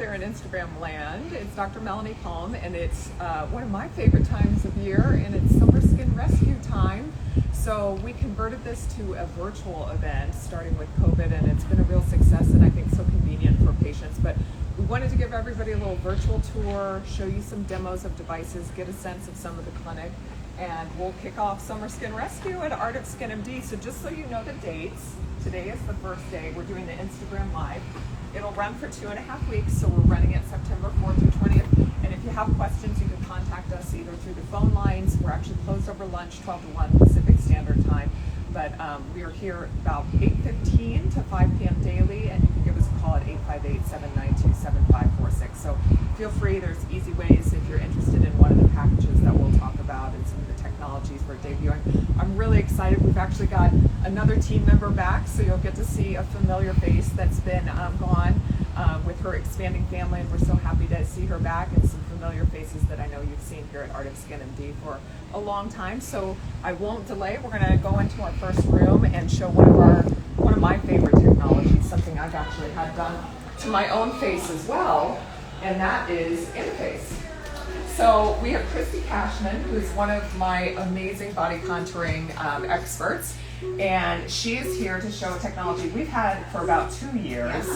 there in Instagram land. It's Dr. Melanie Palm, and it's one of my favorite times of year, and it's Summer Skin Rescue time. So we converted this to a virtual event starting with COVID, and it's been a real success and I think so convenient for patients. But we wanted to give everybody a little virtual tour, show you some demos of devices, get a sense of some of the clinic, and we'll kick off Summer Skin Rescue at Art of Skin MD. So just so you know the dates, today is the first day. We're doing the Instagram Live. It'll run for 2.5 weeks, so we're running it September 4th through 20th. And if you have questions, you can contact us either through the phone lines. We're actually closed over lunch, 12 to 1 Pacific Standard Time. But we are here about 8:15 to 5 p.m. daily, and you can give us a call at 858-792-7546. So feel free, there's easy ways if you're interested in one of the packages that we'll talk about and some of the technologies we're debuting. I'm really excited. We've actually got another team member back, so you'll get to see a familiar face that's been gone with her expanding family, and we're so happy to see her back, and some familiar faces that I know you've seen here at Art of Skin MD for a long time. So I won't delay. We're going to go into our first room and show one of my favorite technologies, something I've actually had done to my own face as well, and that is EMface. So we have Christy Cashman, who's one of my amazing body contouring experts, and she is here to show a technology we've had for about 2 years.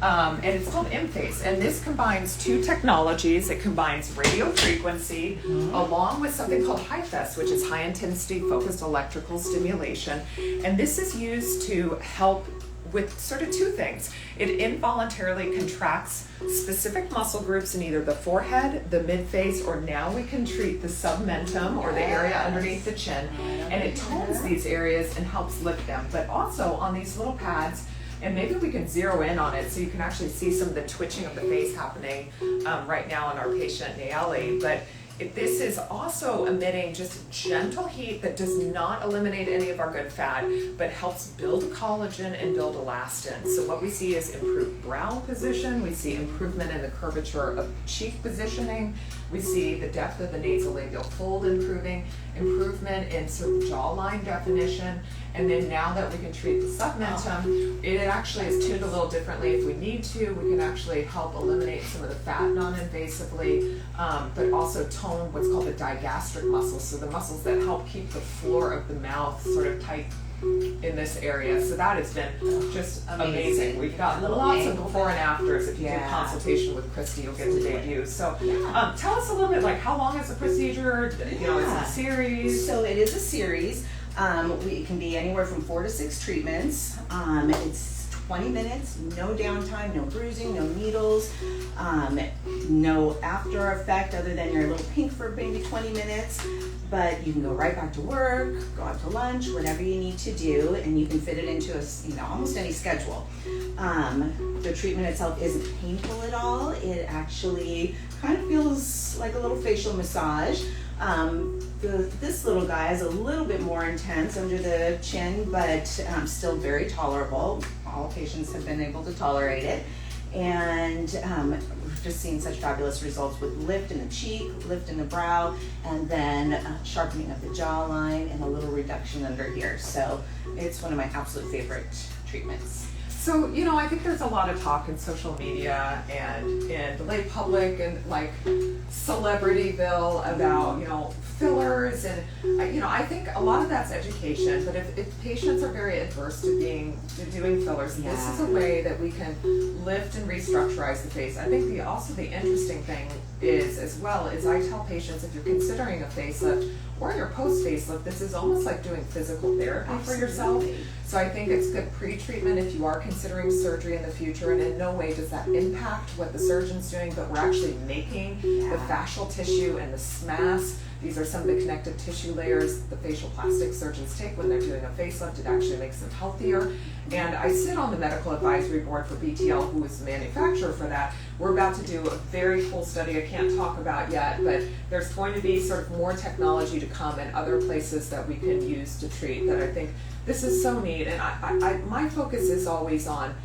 And it's called EMface, and this combines two technologies. It combines radio frequency along with something called HIFS, which is high intensity focused electrical stimulation, and this is used to help with sort of two things. It involuntarily contracts specific muscle groups in either the forehead, the midface, or now we can treat the submentum or the area underneath the chin, and it tones these areas and helps lift them. But also on these little pads, and maybe we can zero in on it so you can actually see some of the twitching of the face happening right now in our patient Nayeli. But this is also emitting just gentle heat that does not eliminate any of our good fat, but helps build collagen and build elastin. So what we see is improved brow position. We see improvement in the curvature of cheek positioning. We see the depth of the nasolabial fold improvement in sort of jawline definition. And then now that we can treat the submentum, it actually is tuned a little differently if we need to. We can actually help eliminate some of the fat non-invasively, but also tone what's called the digastric muscles, so the muscles that help keep the floor of the mouth sort of tight in this area. So that has been just amazing. We've got lots of before and afters. If you do consultation with Christy, you'll get to debut. So tell us a little bit, like, how long is the procedure? You know, is it a series? So it is a series. It can be anywhere from 4 to 6 treatments. It's 20 minutes, no downtime, no bruising, no needles, no after effect other than you're a little pink for maybe 20 minutes. But you can go right back to work, go out to lunch, whatever you need to do, and you can fit it into almost any schedule. The treatment itself isn't painful at all. It actually kind of feels like a little facial massage. This little guy is a little bit more intense under the chin, but still very tolerable. All patients have been able to tolerate it. And we've just seen such fabulous results with lift in the cheek, lift in the brow, and then sharpening of the jawline and a little reduction under here. So it's one of my absolute favorite treatments. So, you know, I think there's a lot of talk in social media and in the lay public and like Celebrityville about, you know, fillers, and I think a lot of that's education, but if patients are very adverse to doing fillers, this is a way that we can lift and restructurize the face. I think the interesting thing is, as well, is I tell patients, if you're considering a facelift or your post facelift, this is almost like doing physical therapy for yourself. So I think it's good pre-treatment if you are considering surgery in the future, and in no way does that impact what the surgeon's doing, but we're actually making the fascial tissue and the SMAS. These are some of the connective tissue layers the facial plastic surgeons take when they're doing a facelift. It actually makes them healthier. And I sit on the medical advisory board for BTL, who is the manufacturer for that. We're about to do a very cool study I can't talk about yet, but there's going to be sort of more technology to come and other places that we can use to treat that I think this is so neat. And my focus is always on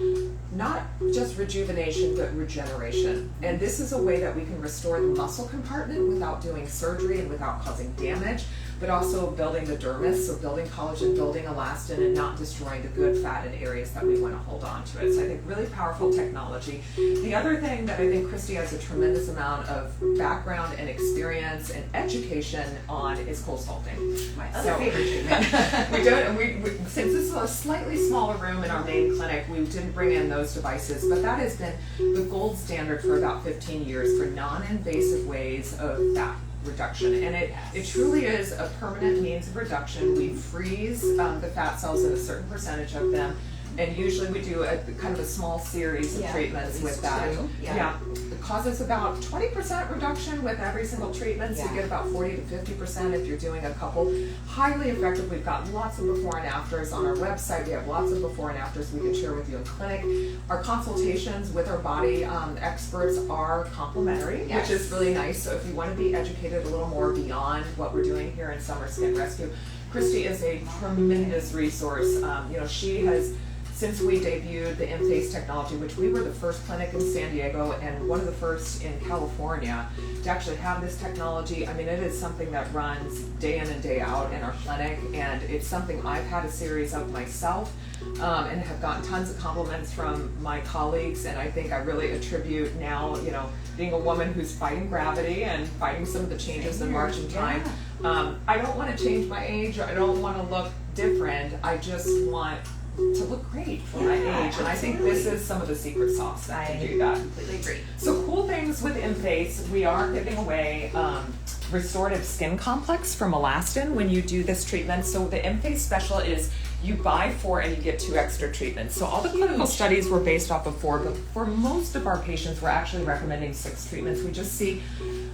not just rejuvenation, but regeneration. And this is a way that we can restore the muscle compartment without doing surgery and without causing damage, but also building the dermis, so building collagen, building elastin, and not destroying the good fatted areas that we want to hold on to it. So I think really powerful technology. The other thing that I think Christy has a tremendous amount of background and experience and education on is cool sculpting. My other favorite treatment. Since this is a slightly smaller room in our main clinic, we didn't bring in those devices, but that has been the gold standard for about 15 years for non-invasive ways of fat reduction, and it truly is a permanent means of reduction. We freeze the fat cells in a certain percentage of them, and usually we do a kind of a small series of treatments with that. It causes about 20% reduction with every single treatment, so you get about 40 to 50% if you're doing a couple. Highly effective. We've got lots of before and afters on our website. We have lots of before and afters we can share with you in clinic. Our consultations with our body experts are complimentary, which is really nice. So if you want to be educated a little more beyond what we're doing here in Summer Skin Rescue, Christy is a tremendous resource. She has, since we debuted the EMface technology, which we were the first clinic in San Diego and one of the first in California to actually have this technology. I mean, it is something that runs day in and day out in our clinic, and it's something I've had a series of myself and have gotten tons of compliments from my colleagues, and I think I really attribute now, being a woman who's fighting gravity and fighting some of the changes in March and time. I don't want to change my age. I don't want to look different. I just want to look great for my age, and I think this is some of the secret sauce that can do that. I completely agree. So cool things with EMface, we are giving away restorative skin complex from elastin when you do this treatment. So the EMface special is you buy 4 and you get 2 extra treatments. So all the clinical studies were based off of 4, but for most of our patients we're actually recommending 6 treatments. We just see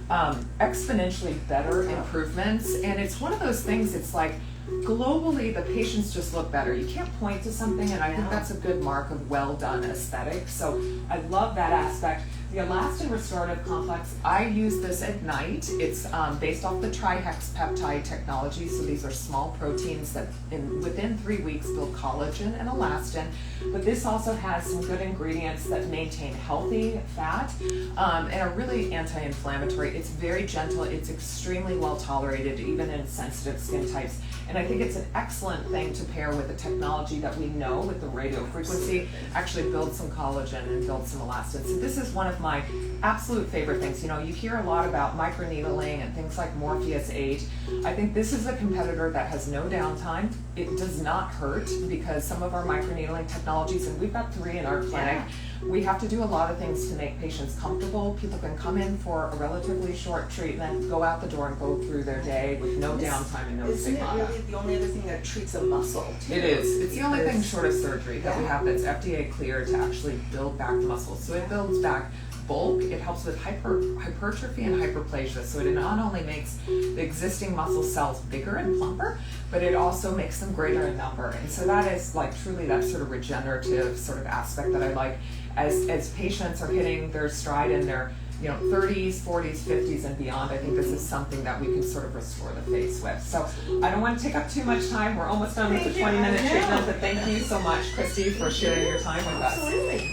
exponentially better improvements, and it's one of those things, it's like globally the patients just look better. You can't point to something, and I think that's a good mark of well done aesthetic. So I love that aspect. The elastin restorative complex, I use this at night. It's based off the trihexpeptide technology. So these are small proteins that within 3 weeks build collagen and elastin. But this also has some good ingredients that maintain healthy fat and are really anti-inflammatory. It's very gentle. It's extremely well tolerated, even in sensitive skin types. And I think it's an excellent thing to pair with the technology that we know with the radio frequency, actually build some collagen and build some elastin. So this is one of my absolute favorite things. You hear a lot about microneedling and things like Morpheus 8. I think this is a competitor that has no downtime. It does not hurt, because some of our microneedling technologies, and we've got 3 in our clinic, we have to do a lot of things to make patients comfortable. People can come in for a relatively short treatment, go out the door and go through their day with no downtime and no stigmata. Isn't it really the only other thing that treats a muscle too? It is. It's the only thing short of surgery that we have that's FDA cleared to actually build back the muscles. So it builds back bulk, it helps with hypertrophy and hyperplasia. So it not only makes the existing muscle cells bigger and plumper, but it also makes them greater in number. And so that is like truly that sort of regenerative sort of aspect that I like as patients are hitting their stride in their 30s, 40s, 50s, and beyond. I think this is something that we can sort of restore the face with. So I don't want to take up too much time. We're almost done with the 20-minute treatment, but thank you so much, Christy, for sharing your time with us. Absolutely.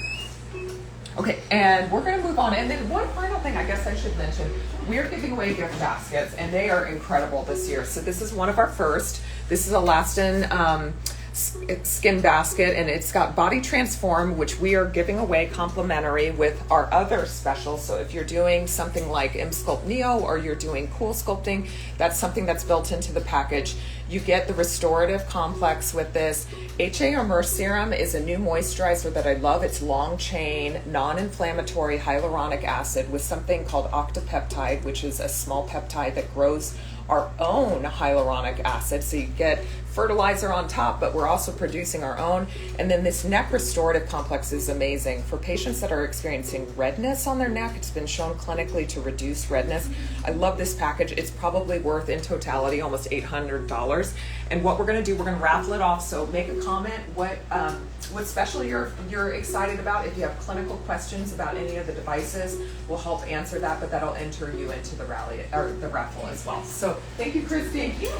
Okay, and we're going to move on. And then one final thing I guess I should mention, we're giving away gift baskets, and they are incredible this year. So this is one of our first. This is elastin skin basket, and it's got Body Transform, which we are giving away complimentary with our other special. So if you're doing something like EMsculpt Neo or you're doing cool sculpting, that's something that's built into the package. You get the restorative complex with this. HA or Merce Serum is a new moisturizer that I love. It's long chain, non-inflammatory hyaluronic acid with something called octapeptide, which is a small peptide that grows our own hyaluronic acid. So you get fertilizer on top, but we're also producing our own. And then this neck restorative complex is amazing. For patients that are experiencing redness on their neck, it's been shown clinically to reduce redness. I love this package. It's probably worth in totality almost $800. And what we're gonna do, we're gonna raffle it off. So make a comment what special you're excited about. If you have clinical questions about any of the devices, we'll help answer that, but that'll enter you into the raffle as well. So thank you, Christy. Thank you.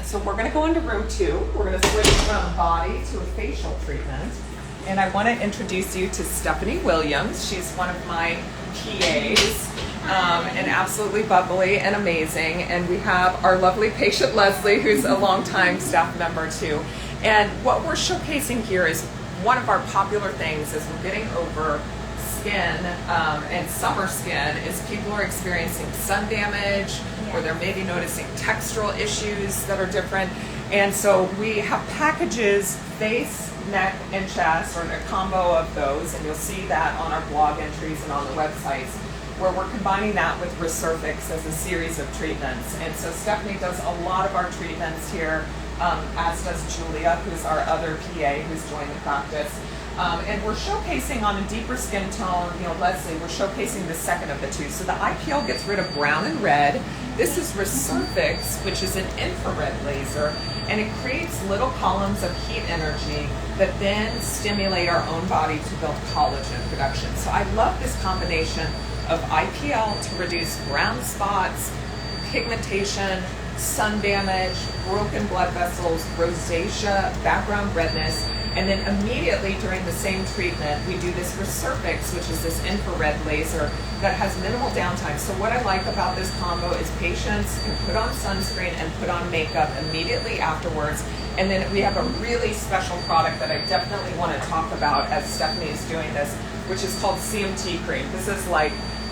So we're going to go into room 2. We're going to switch from body to a facial treatment. And I want to introduce you to Stephanie Williams. She's one of my PAs. and absolutely bubbly and amazing. And we have our lovely patient Leslie, who's a longtime staff member too. And what we're showcasing here is one of our popular things is we're getting over skin and summer skin is people are experiencing sun damage, or they're maybe noticing textural issues that are different. And so we have packages, face, neck, and chest, or a combo of those, and you'll see that on our blog entries and on the websites, where we're combining that with Resurfacing as a series of treatments. And so Stephanie does a lot of our treatments here, as does Julia, who's our other PA who's joined the practice. And we're showcasing on a deeper skin tone, Leslie, we're showcasing the second of the two. So the IPL gets rid of brown and red. This is Resurfacing, which is an infrared laser, and it creates little columns of heat energy that then stimulate our own body to build collagen production. So I love this combination of IPL to reduce brown spots, pigmentation, sun damage, broken blood vessels, rosacea, background redness, and then immediately during the same treatment, we do this Resurfacing, which is this infrared laser that has minimal downtime. So what I like about this combo is patients can put on sunscreen and put on makeup immediately afterwards. And then we have a really special product that I definitely want to talk about as Stephanie is doing this, which is called CMT cream. This is like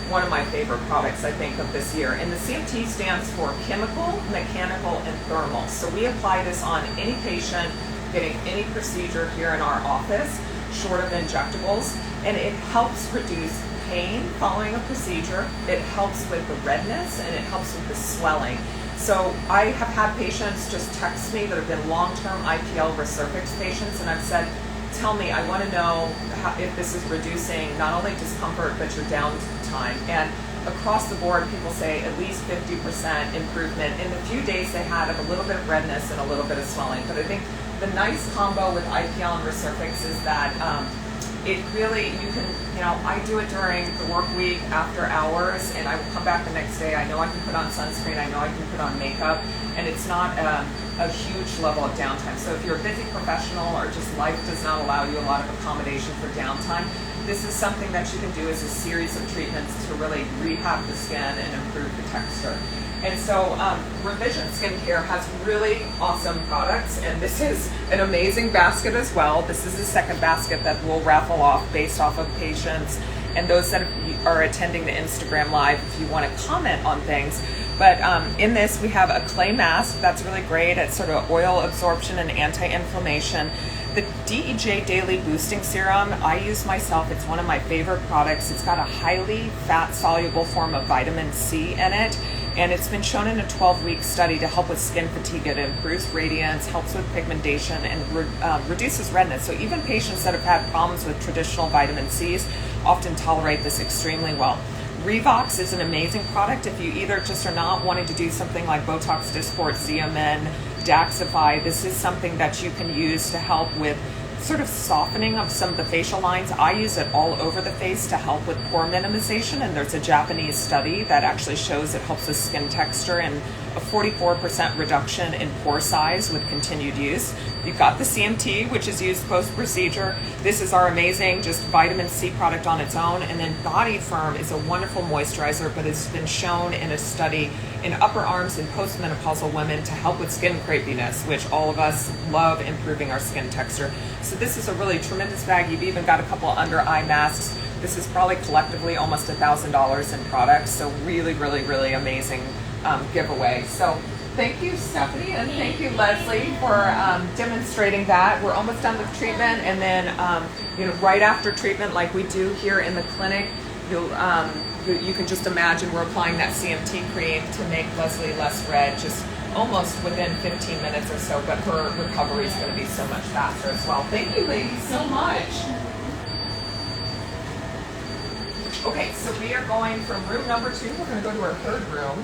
one of my favorite products, I think, of this year. And the CMT stands for chemical, mechanical, and thermal. So we apply this on any patient getting any procedure here in our office, short of injectables, and it helps reduce pain following a procedure. It helps with the redness, and it helps with the swelling. So I have had patients just text me that have been long-term IPL Resurfacing patients, and I've said, tell me, I want to know if this is reducing not only discomfort, but your downtime. And across the board, people say at least 50% improvement in the few days they had of a little bit of redness and a little bit of swelling. But I think the nice combo with IPL and Resurfacing is that it really, you can, I do it during the work week after hours, and I will come back the next day. I know I can put on sunscreen, I know I can put on makeup, and it's not a huge level of downtime. So if you're a busy professional or just life does not allow you a lot of accommodation for downtime, this is something that you can do as a series of treatments to really rehab the skin and improve the texture. And so Revision Skincare has really awesome products, and this is an amazing basket as well. This is the second basket that we'll raffle off based off of patients and those that are attending the Instagram Live if you want to comment on things. But in this, we have a clay mask that's really great at sort of oil absorption and anti-inflammation. The DEJ Daily Boosting Serum, I use myself. It's one of my favorite products. It's got a highly fat-soluble form of vitamin C in it, and it's been shown in a 12-week study to help with skin fatigue. It improves radiance, helps with pigmentation, and reduces redness. So even patients that have had problems with traditional vitamin Cs often tolerate this extremely well. Revox is an amazing product if you either just are not wanting to do something like Botox, Dysport, Xeomin, Daxify. This is something that you can use to help with sort of softening of some of the facial lines. I use it all over the face to help with pore minimization, and there's a Japanese study that actually shows it helps with skin texture and a 44% reduction in pore size with continued use. You've got the CMT, which is used post-procedure. This is our amazing just vitamin C product on its own. And then Body Firm is a wonderful moisturizer, but it's been shown in a study in upper arms in postmenopausal women to help with skin crepiness, which all of us love improving our skin texture. So this is a really tremendous bag. You've even got a couple of under eye masks. This is probably collectively almost $1,000 in products. So really, really, really amazing giveaway. So thank you, Stephanie, and thank you, Leslie, for demonstrating that. We're almost done with treatment, and then right after treatment, like we do here in the clinic, you can just imagine we're applying that CMT cream to make Leslie less red, just almost within 15 minutes or so, but her recovery is going to be so much faster as well. Thank you, ladies, so much. Okay, so we are going from room number 2. We're going to go to our third room.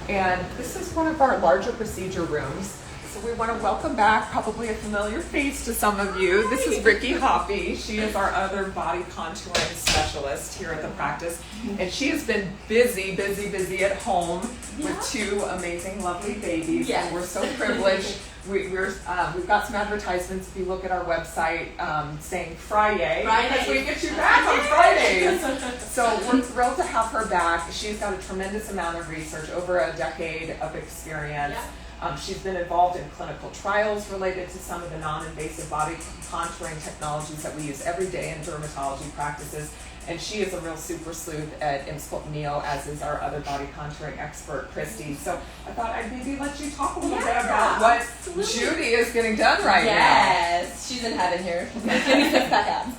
And this is one of our larger procedure rooms. So we want to welcome back probably a familiar face to some of you. This is Ricky Hoppy. She is our other body contouring specialist here at the practice. And she has been busy at home with two amazing, lovely babies. Yes. And we're so privileged. We've got some advertisements if you look at our website saying Friday because we get you back on Fridays. So we're thrilled to have her back. She's got a tremendous amount of research, over a decade of experience. Yeah. She's been involved in clinical trials related to some of the non-invasive body contouring technologies that we use every day in dermatology practices. And she is a real super sleuth at EMsculpt Neo, as is our other body contouring expert, Christy. So I thought I'd maybe let you talk a little bit about what Judy is getting done right now. Yes, she's in heaven here. She's going to give me 6 abs.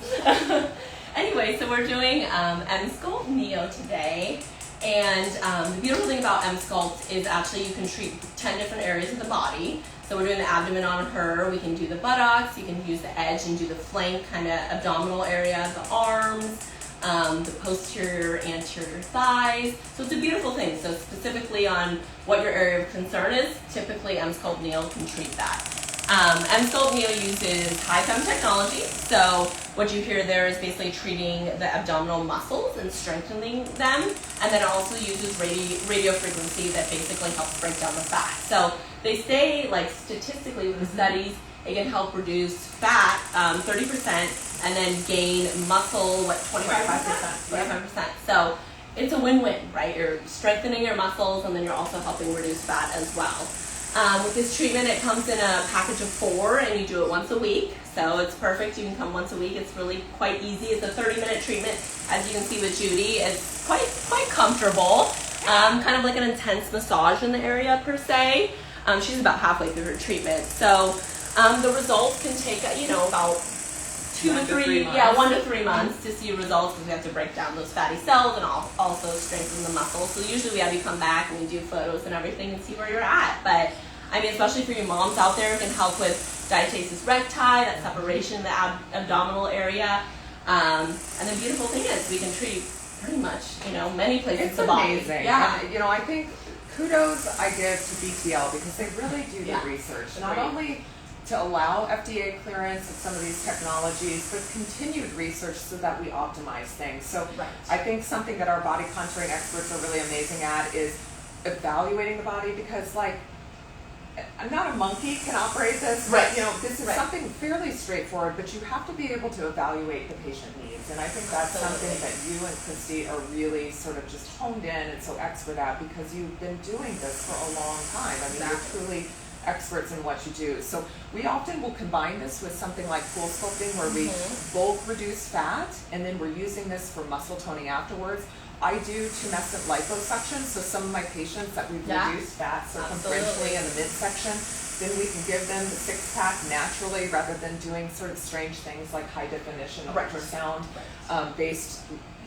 Anyway, so we're doing EMsculpt Neo today. And the beautiful thing about EMsculpt is actually you can treat 10 different areas of the body. So we're doing the abdomen on her. We can do the buttocks. You can use the edge and do the flank kind of abdominal area, the arms, the posterior, anterior thighs. So it's a beautiful thing. So specifically on what your area of concern is, typically EMsculpt Neo can treat that. EMsculpt Neo uses high-chem technology. So what you hear there is basically treating the abdominal muscles and strengthening them. And then it also uses radio frequency that basically helps break down the fat. So they say, like, statistically with the studies, it can help reduce fat 30% and then gain muscle, 25%? 25%. So it's a win-win, right? You're strengthening your muscles and then you're also helping reduce fat as well. With this treatment, it comes in a package of 4 and you do it once a week. So it's perfect. You can come once a week. It's really quite easy. It's a 30-minute treatment. As you can see with Judy, it's quite comfortable. Kind of like an intense massage in the area per se. She's about halfway through her treatment. So the results can take, about 1 to 3 months to see results, because we have to break down those fatty cells and also strengthen the muscles. So usually we have you come back and we do photos and everything and see where you're at. But I mean, especially for your moms out there, it can help with diastasis recti, that separation in the abdominal area. And the beautiful thing is we can treat pretty much, many places of the body. It's amazing. Yeah. And, I think kudos I give to BTL because they really do the research. Not only to allow FDA clearance of some of these technologies, but continued research so that we optimize things. So I think something that our body contouring experts are really amazing at is evaluating the body, because I'm not a monkey can operate this, but this is something fairly straightforward, but you have to be able to evaluate the patient needs. And I think that's something that you and Christy are really sort of just honed in and so expert at, because you've been doing this for a long time. I mean, you're truly experts in what you do. So we often will combine this with something like pool sculpting, where we bulk reduce fat, and then we're using this for muscle toning afterwards. I do tumescent liposuction, so some of my patients that we've reduced fat circumferentially in the midsection, then we can give them the 6-pack naturally, rather than doing sort of strange things like high definition ultrasound based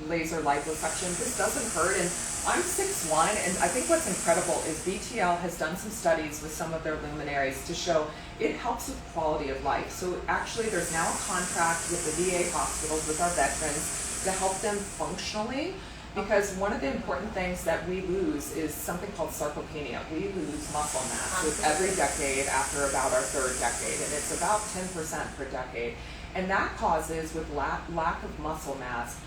laser liposuction. This doesn't hurt, and I'm 6'1", and I think what's incredible is BTL has done some studies with some of their luminaries to show it helps with quality of life. So actually there's now a contract with the VA hospitals, with our veterans, to help them functionally, because one of the important things that we lose is something called sarcopenia. We lose muscle mass with every decade after about our 3rd decade, and it's about 10% per decade. And that causes, with lack of muscle mass,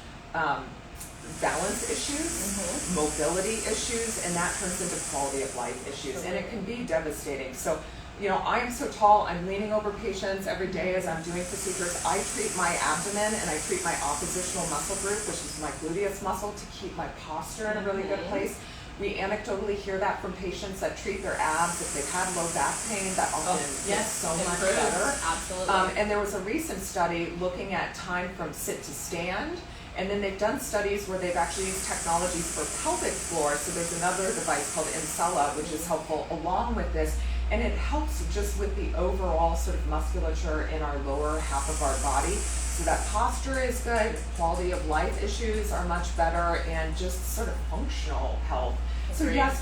balance issues, mobility issues, and that turns into quality of life issues, and it can be devastating. So, I am so tall, I'm leaning over patients every day as I'm doing procedures. I treat my abdomen and I treat my oppositional muscle group, which is my gluteus muscle, to keep my posture in a really good place. We anecdotally hear that from patients that treat their abs. If they've had low back pain, that often gets so much better. Absolutely. And there was a recent study looking at time from sit to stand. And then they've done studies where they've actually used technologies for pelvic floor. So there's another device called Incella, which is helpful along with this. And it helps just with the overall sort of musculature in our lower half of our body. So that posture is good, quality of life issues are much better, and just sort of functional health. So yes,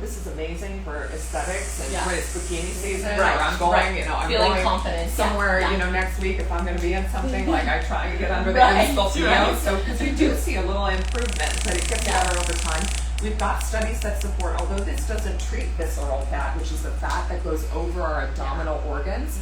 this is amazing for aesthetics, and when it's bikini season, or I'm going, I'm feeling going confident somewhere, next week if I'm going to be in something, like I try and get under the EMsculpt, so because you do see a little improvement, but it gets better over time. We've got studies that support, although this doesn't treat visceral fat, which is the fat that goes over our abdominal organs,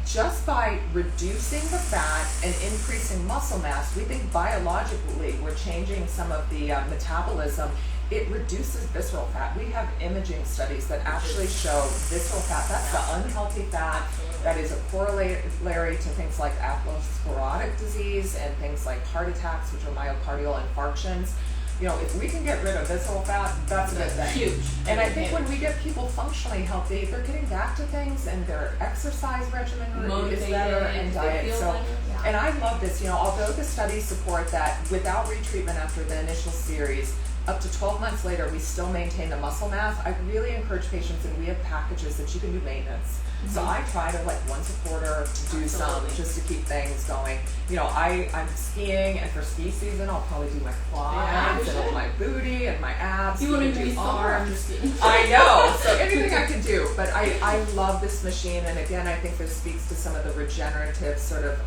just by reducing the fat and increasing muscle mass, we think biologically we're changing some of the metabolism. It reduces visceral fat. We have imaging studies that actually show visceral fat, that's the unhealthy fat that is a corollary to things like atherosclerotic disease and things like heart attacks, which are myocardial infarctions. You know, if we can get rid of visceral fat, that's a good thing. Huge. And I think when we get people functionally healthy, they're getting back to things, and their exercise regimen is better, and diet. So, and I love this. You know, although the studies support that without retreatment after the initial series, up to 12 months later, we still maintain the muscle mass. I really encourage patients, and we have packages that you can do maintenance. So I try to, like, once a quarter to do some, just to keep things going. You know, I'm skiing, and for ski season, I'll probably do my quads and my booty and my abs. You want to do do arms. I know. So anything I can do, but I love this machine, and again, I think this speaks to some of the regenerative sort of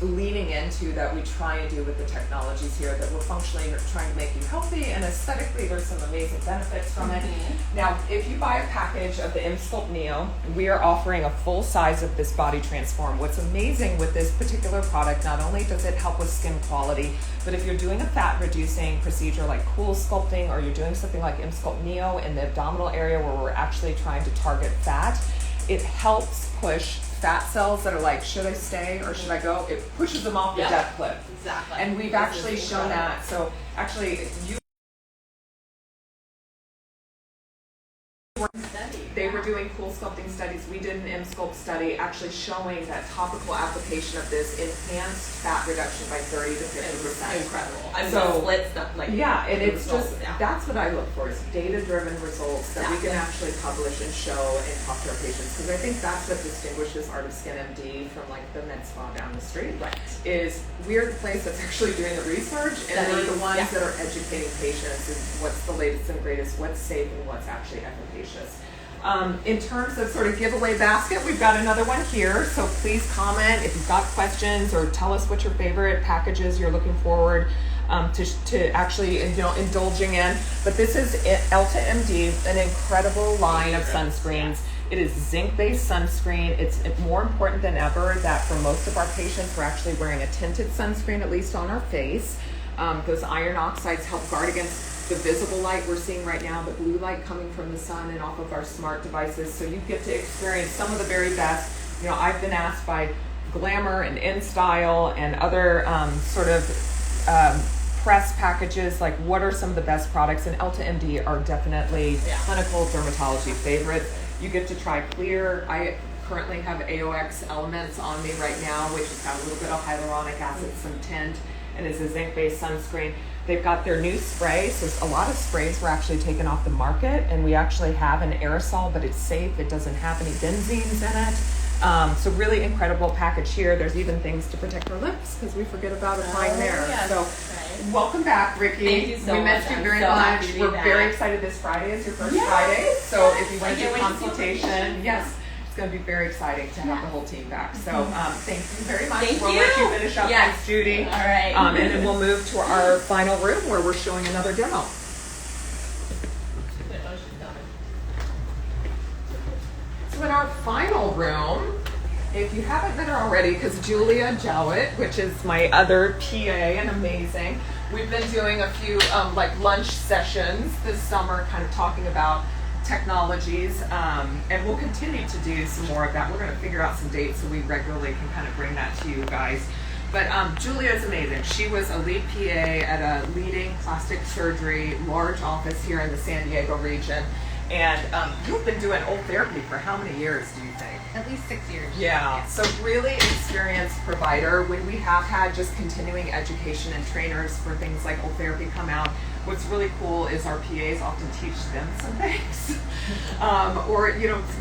leaning into that we try and do with the technologies here, that we're functionally trying to make you healthy, and aesthetically there's some amazing benefits from it. Now, if you buy a package of the EMsculpt Neo, we are offering a full size of this body transform. What's amazing with this particular product, not only does it help with skin quality, but if you're doing a fat reducing procedure like cool sculpting, or you're doing something like EMsculpt Neo in the abdominal area where we're actually trying to target fat, it helps push fat cells that are like, should I stay or should I go? It pushes them off the death cliff. Exactly. And we've actually shown that. So actually, they were doing cool sculpting studies. We did an EMsculpt study actually showing that topical application of this enhanced fat reduction by 30 to 50%. Incredible. I mean, So, split stuff like and it's just, yeah. that's what I look for, is data-driven results that we can actually publish and show and talk to our patients. Because I think that's what distinguishes Art of Skin MD from like the med spa down the street. Right. Is we're the place that's actually doing the research, and we're the ones that are educating patients and what's the latest and greatest, what's safe and what's actually efficacious. In terms of sort of giveaway basket, we've got another one here, so please comment if you've got questions, or tell us what your favorite packages you're looking forward to actually indulging in. But this is Elta MD, an incredible line of sunscreens. It is zinc-based sunscreen. It's more important than ever that for most of our patients, we're actually wearing a tinted sunscreen, at least on our face. Those iron oxides help guard against the visible light we're seeing right now, the blue light coming from the sun and off of our smart devices. So you get to experience some of the very best. You know, I've been asked by Glamour and InStyle and other sort of press packages, like, what are some of the best products? And Elta MD are definitely clinical dermatology favorites. You get to try clear. I currently have AOX Elements on me right now, which has got a little bit of hyaluronic acid, some tint, and is a zinc-based sunscreen. They've got their new spray, so a lot of sprays were actually taken off the market, and we actually have an aerosol, but it's safe. It doesn't have any benzenes in it. So really incredible package here. There's even things to protect our lips, because we forget about applying there. Yes, so right. Welcome back, Ricky. Thank you so we much. missed you I'm very so much. happy to be We're back. very excited. This Friday is your first Friday, so if you want to do a consultation, it's going to be very exciting to have the whole team back. So thank you very much. We'll let you finish up. Thanks, Judy. All right. And then we'll move to our final room where we're showing another demo. So in our final room, if you haven't met her already, because Julia Jowett, which is my other PA and amazing, we've been doing a few like lunch sessions this summer, kind of talking about technologies, and we'll continue to do some more of that. We're going to figure out some dates so we regularly can kind of bring that to you guys. But Julia is amazing. She was a lead PA at a leading plastic surgery large office here in the San Diego region. And you've been doing Ultherapy for how many years, do you think? At least 6 years. Yeah, so really experienced provider. When we have had just continuing education and trainers for things like Ultherapy come out, what's really cool is our PAs often teach them some things,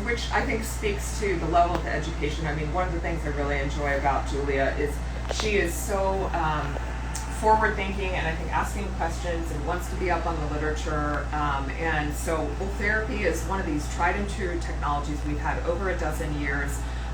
which I think speaks to the level of the education. I mean, one of the things I really enjoy about Julia is she is so forward-thinking, and I think asking questions, and wants to be up on the literature. And so Ultherapy is one of these tried and true technologies we've had over a dozen years.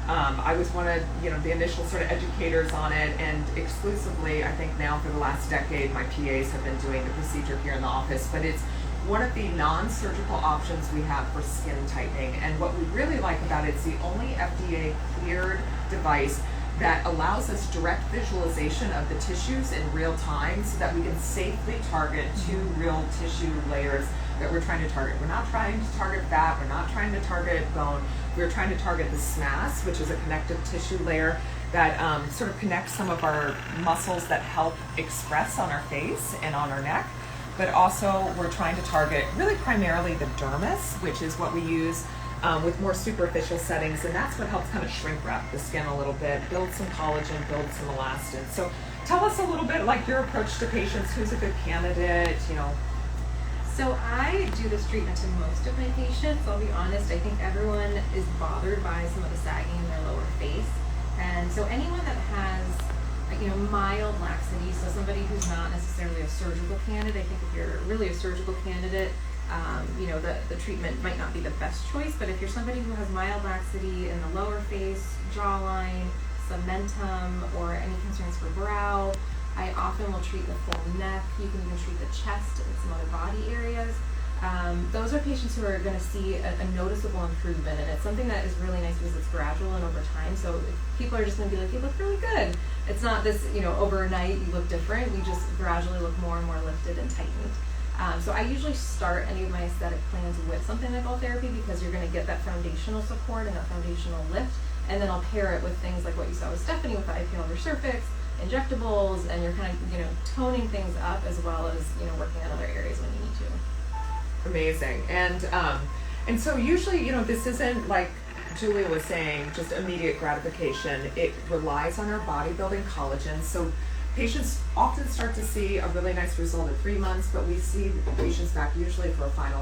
I was one of the initial sort of educators on it, and exclusively, I think now for the last decade, my PAs have been doing the procedure here in the office. But it's one of the non-surgical options we have for skin tightening. And what we really like about it, it's the only FDA cleared device that allows us direct visualization of the tissues in real time so that we can safely target 2 real tissue layers that we're trying to target. We're not trying to target fat, we're not trying to target bone, we're trying to target the SMAS, which is a connective tissue layer that sort of connects some of our muscles that help express on our face and on our neck. But also we're trying to target really primarily the dermis, which is what we use with more superficial settings, and that's what helps kind of shrink wrap the skin a little bit, build some collagen, build some elastin. So tell us a little bit like your approach to patients, who's a good candidate, So I do this treatment to most of my patients. I'll be honest, I think everyone is bothered by some of the sagging in their lower face. And so anyone that has mild laxity, so somebody who's not necessarily a surgical candidate, I think if you're really a surgical candidate, the treatment might not be the best choice. But if you're somebody who has mild laxity in the lower face, jawline, cementum, or any concerns for brow, I often will treat the full neck. You can even treat the chest and some other body areas. Those are patients who are going to see a noticeable improvement, and it's something that is really nice because it's gradual and over time. So people are just going to be like, you look really good. It's not this, overnight you look different. We just gradually look more and more lifted and tightened. So I usually start any of my aesthetic plans with something like Ultherapy because you're going to get that foundational support and that foundational lift, and then I'll pair it with things like what you saw with Stephanie with the IPL Resurfacing, injectables, and you're kind of, toning things up as well as, working on other areas when you need to. Amazing. And so usually, this isn't like Julia was saying, just immediate gratification. It relies on our bodybuilding collagen. So patients often start to see a really nice result at 3 months, but we see patients back usually for a final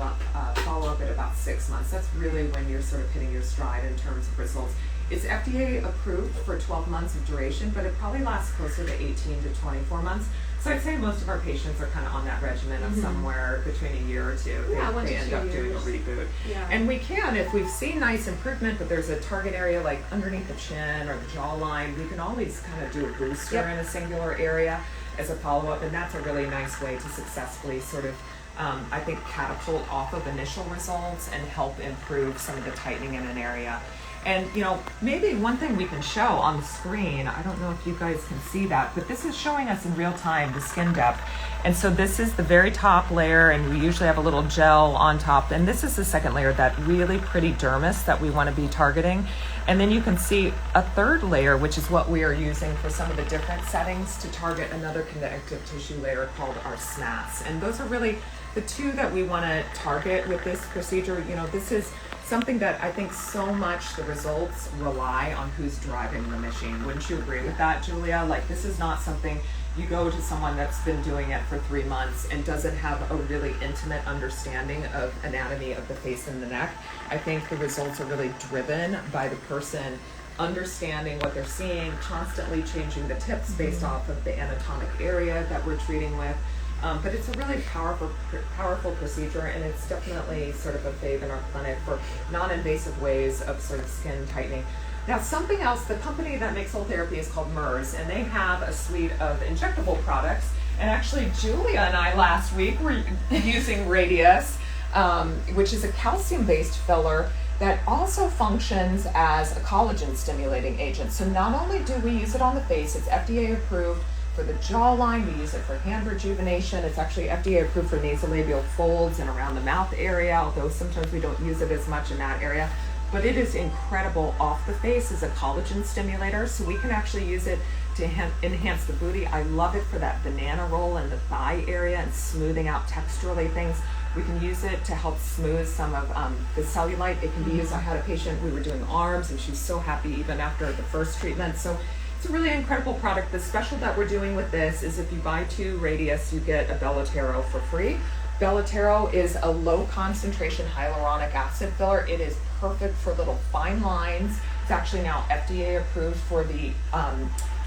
follow-up at about 6 months. That's really when you're sort of hitting your stride in terms of results. It's FDA approved for 12 months of duration, but it probably lasts closer to 18 to 24 months. So I'd say most of our patients are kind of on that regimen of somewhere between a year or 2. Yeah, they end up doing a reboot. Yeah. And we can, if we've seen nice improvement, but there's a target area like underneath the chin or the jawline, we can always kind of do a booster in a singular area as a follow-up, and that's a really nice way to successfully sort of I think catapult off of initial results and help improve some of the tightening in an area. And maybe one thing we can show on the screen, I don't know if you guys can see that, but this is showing us in real time the skin depth. And so this is the very top layer, and we usually have a little gel on top. And this is the second layer, that really pretty dermis that we want to be targeting. And then you can see a third layer, which is what we are using for some of the different settings to target another connective tissue layer called our SMAS. And those are really the 2 that we want to target with this procedure. This is something that I think so much the results rely on who's driving the machine. Wouldn't you agree with that, Julia? Like, this is not something you go to someone that's been doing it for 3 months and doesn't have a really intimate understanding of anatomy of the face and the neck. I think the results are really driven by the person understanding what they're seeing, constantly changing the tips based off of the anatomic area that we're treating with. But it's a really powerful procedure, and it's definitely sort of a fave in our clinic for non-invasive ways of sort of skin tightening. Now, something else, the company that makes Ultherapy is called MERS, and they have a suite of injectable products. And actually, Julia and I last week were using Radius, which is a calcium-based filler that also functions as a collagen-stimulating agent. So not only do we use it on the face, it's FDA approved for the jawline, we use it for hand rejuvenation. It's actually FDA approved for nasolabial folds and around the mouth area, although sometimes we don't use it as much in that area. But it is incredible off the face as a collagen stimulator, so we can actually use it to enhance the booty. I love it for that banana roll in the thigh area and smoothing out texturally things. We can use it to help smooth some of the cellulite. It can be used, I had a patient, we were doing arms, and she was so happy even after the first treatment. So it's a really incredible product. The special that we're doing with this is if you buy 2 Radius, you get a Bellatero for free. Bellatero is a low concentration hyaluronic acid filler. It is perfect for little fine lines. It's actually now FDA approved for the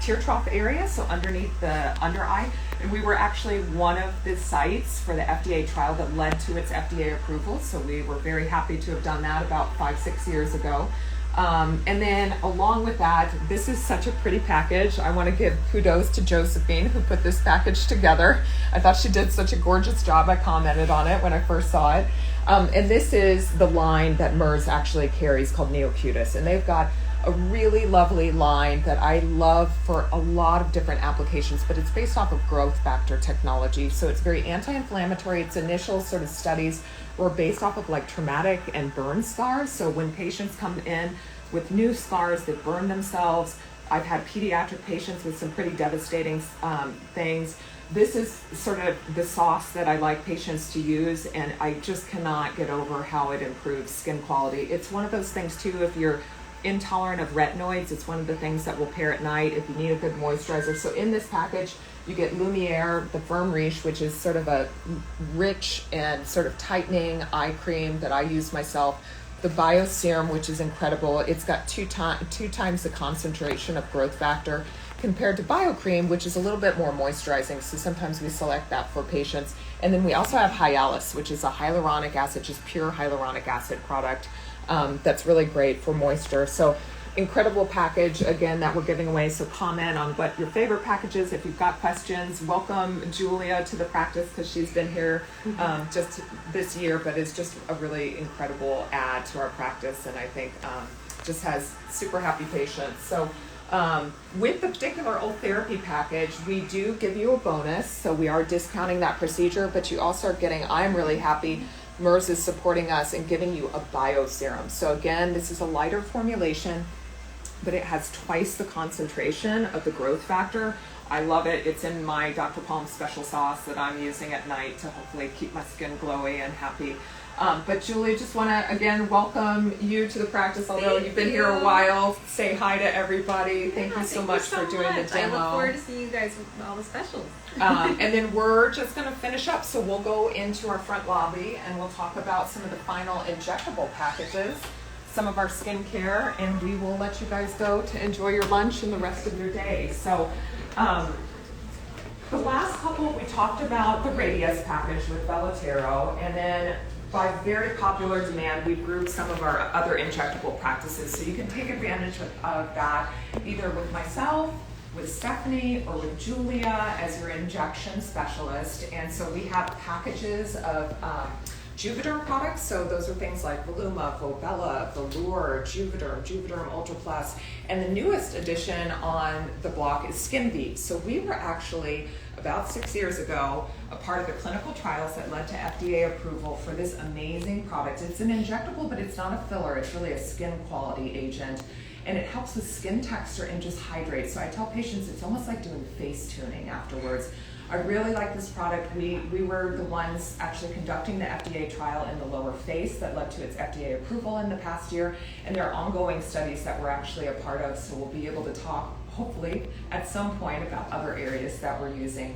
tear trough area, so underneath the under eye. And we were actually one of the sites for the FDA trial that led to its FDA approval. So we were very happy to have done that about 5-6 years ago. And then along with that, this is such a pretty package. I want to give kudos to Josephine who put this package together. I thought she did such a gorgeous job. I commented on it when I first saw it. And this is the line that MERS actually carries called Neocutis. And they've got a really lovely line that I love for a lot of different applications, but it's based off of growth factor technology. So it's very anti-inflammatory. Its initial sort of studies were based off of like traumatic and burn scars. So when patients come in with new scars that burn themselves, I've had pediatric patients with some pretty devastating things. This is sort of the sauce that I like patients to use, and I just cannot get over how it improves skin quality. It's one of those things too, if you're intolerant of retinoids, it's one of the things that will pair at night if you need a good moisturizer. So in this package, you get Lumiere, the Firm Riche, which is sort of a rich and sort of tightening eye cream that I use myself. The Bio Serum, which is incredible. It's got two times the concentration of growth factor compared to Bio Cream, which is a little bit more moisturizing. So sometimes we select that for patients. And then we also have Hyalus, which is a hyaluronic acid, just pure hyaluronic acid product. That's really great for moisture. So incredible package again that we're giving away. So comment on what your favorite package is. If you've got questions, welcome Julia to the practice because she's been here just this year, but it's just a really incredible add to our practice, and I think just has super happy patients. So with the particular Ultherapy package, we do give you a bonus. So we are discounting that procedure, but you also are getting, I'm really happy, MERS is supporting us and giving you a bio serum. So again, this is a lighter formulation, but it has twice the concentration of the growth factor. I love it. It's in my Dr. Palm special sauce that I'm using at night to hopefully keep my skin glowy and happy. But Julie, just want to again welcome you to the practice. Although you've been here a while, say hi to everybody. Thank you so much for doing the demo. I look forward to seeing you guys with all the specials. And then we're just going to finish up. So we'll go into our front lobby and we'll talk about some of the final injectable packages, some of our skincare, and we will let you guys go to enjoy your lunch and the rest of your day. So the last couple, we talked about the Radius package with Belotero, and then by very popular demand, we've grouped some of our other injectable practices. So you can take advantage of that either with myself, with Stephanie, or with Julia as your injection specialist. And so we have packages of Juvederm products. So those are things like Voluma, Volbella, Velour, Juvederm Ultra Plus. And the newest addition on the block is Skin Deep. So we were actually, about 6 years ago, a part of the clinical trials that led to FDA approval for this amazing product. It's an injectable, but it's not a filler. It's really a skin quality agent. And it helps with skin texture and just hydrate. So I tell patients it's almost like doing face tuning afterwards. I really like this product. We were the ones actually conducting the FDA trial in the lower face that led to its FDA approval in the past year. And there are ongoing studies that we're actually a part of, so we'll be able to talk, hopefully, at some point about other areas that we're using.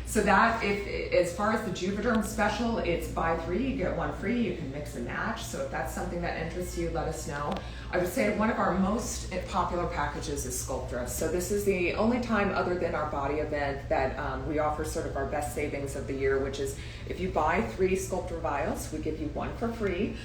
So that, as far as the Juvederm special, it's buy 3, you get 1 free. You can mix and match. So if that's something that interests you, let us know. I would say one of our most popular packages is Sculptra. So this is the only time other than our body event that we offer sort of our best savings of the year, which is if you buy 3 Sculptra vials, we give you 1 for free,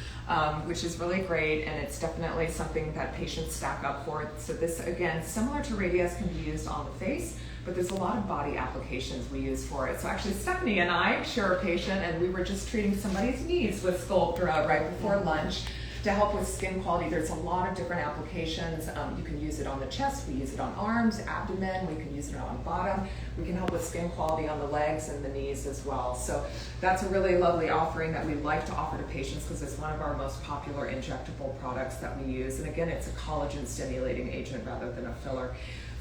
which is really great. And it's definitely something that patients stack up for. So this, again, similar to Radius, can be used on the face, but there's a lot of body applications we use for it. So actually Stephanie and I share a patient, and we were just treating somebody's knees with Sculptra right before lunch to help with skin quality. There's a lot of different applications. You can use it on the chest, we use it on arms, abdomen, we can use it on bottom. We can help with skin quality on the legs and the knees as well. So that's a really lovely offering that we like to offer to patients because it's one of our most popular injectable products that we use. And again, it's a collagen stimulating agent rather than a filler.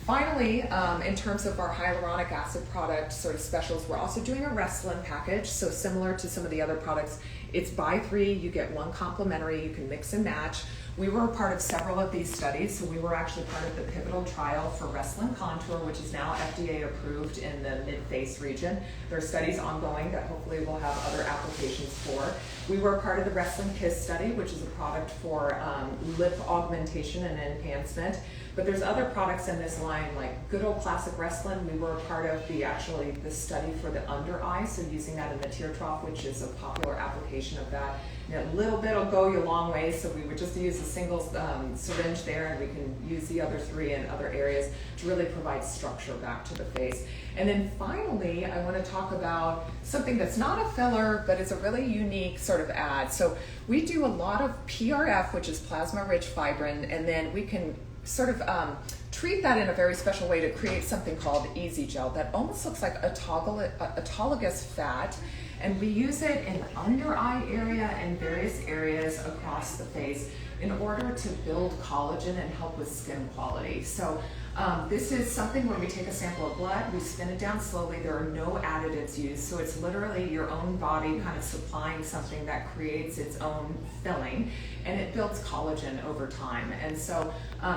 Finally, in terms of our hyaluronic acid product sort of specials, we're also doing a Restylane package. So similar to some of the other products, it's buy 3, you get 1 complimentary, you can mix and match. We were a part of several of these studies, so we were actually part of the pivotal trial for Restylane Contour, which is now FDA approved in the mid-face region. There are studies ongoing that hopefully we'll have other applications for. We were a part of the Restylane Kiss study, which is a product for lip augmentation and enhancement. But there's other products in this line, like good old classic Restylane. We were a part of the study for the under eye, so using that in the tear trough, which is a popular application of that. And a little bit will go you a long way, so we would just use single syringe there, and we can use the other 3 in other areas to really provide structure back to the face. And then finally, I want to talk about something that's not a filler, but it's a really unique sort of ad. So we do a lot of PRF, which is plasma-rich fibrin, and then we can sort of treat that in a very special way to create something called Easy Gel that almost looks like autologous fat. And we use it in the under eye area and various areas across the face in order to build collagen and help with skin quality. So this is something where we take a sample of blood, we spin it down slowly, there are no additives used, so it's literally your own body kind of supplying something that creates its own filling, and it builds collagen over time. And so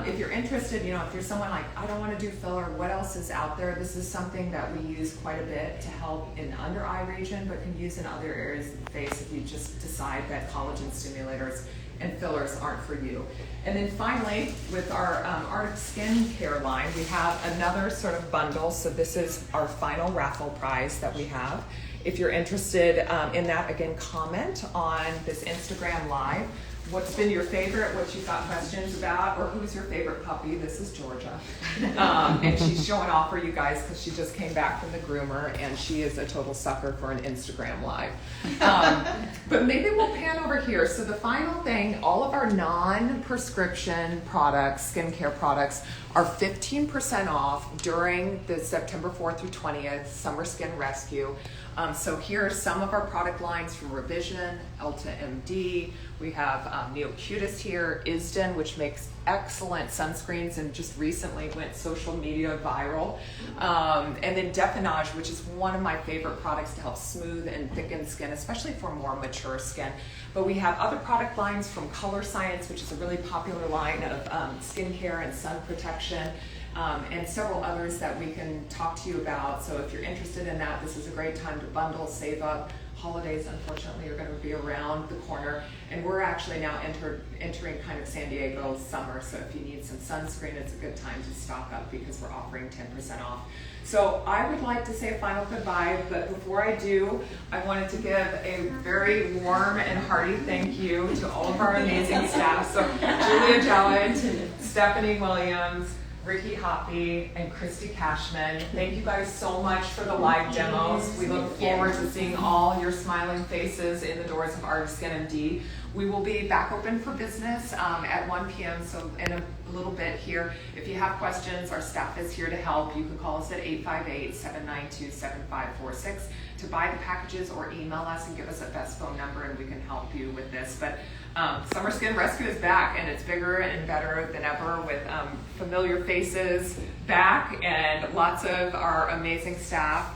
if you're interested, you know, if you're someone like, I don't want to do filler, what else is out there? This is something that we use quite a bit to help in the under eye region, but can use in other areas of the face if you just decide that collagen stimulators and fillers aren't for you. And then finally, with our Arctic Skin Care line, we have another sort of bundle. So this is our final raffle prize that we have. If you're interested in that, again, comment on this Instagram Live. What's been your favorite, what you've got questions about, or who's your favorite puppy? This is Georgia. And she's showing off for you guys because she just came back from the groomer, and she is a total sucker for an Instagram Live. But maybe we'll pan over here. So the final thing, all of our non-prescription products, skincare products, are 15% off during the September 4th through 20th Summer Skin Rescue. So here are some of our product lines from Revision, Ulta MD. We have Neocutis here, Isden, which makes excellent sunscreens and just recently went social media viral. And then Definage, which is one of my favorite products to help smooth and thicken skin, especially for more mature skin. But we have other product lines from Color Science, which is a really popular line of skincare and sun protection. And several others that we can talk to you about. So if you're interested in that, this is a great time to bundle, save up. Holidays, unfortunately, are going to be around the corner. And we're actually now entering kind of San Diego summer. So if you need some sunscreen, it's a good time to stock up because we're offering 10% off. So I would like to say a final goodbye, but before I do, I wanted to give a very warm and hearty thank you to all of our amazing staff. So Julia Jowett, Stephanie Williams, Ricky Hoppy, and Christy Cashman. Thank you guys so much for the live demos. We look forward to seeing all your smiling faces in the doors of Arctic Skin MD. We will be back open for business at 1 p.m. So in a little bit here, if you have questions, our staff is here to help. You can call us at 858-792-7546 to buy the packages, or email us and give us a best phone number and we can help you with this. But Summer Skin Rescue is back, and it's bigger and better than ever with familiar faces back and lots of our amazing staff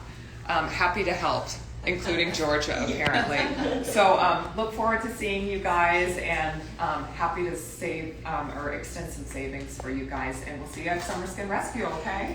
happy to help, including Georgia apparently. So look forward to seeing you guys, and happy to save or extend some savings for you guys, and we'll see you at Summer Skin Rescue, okay?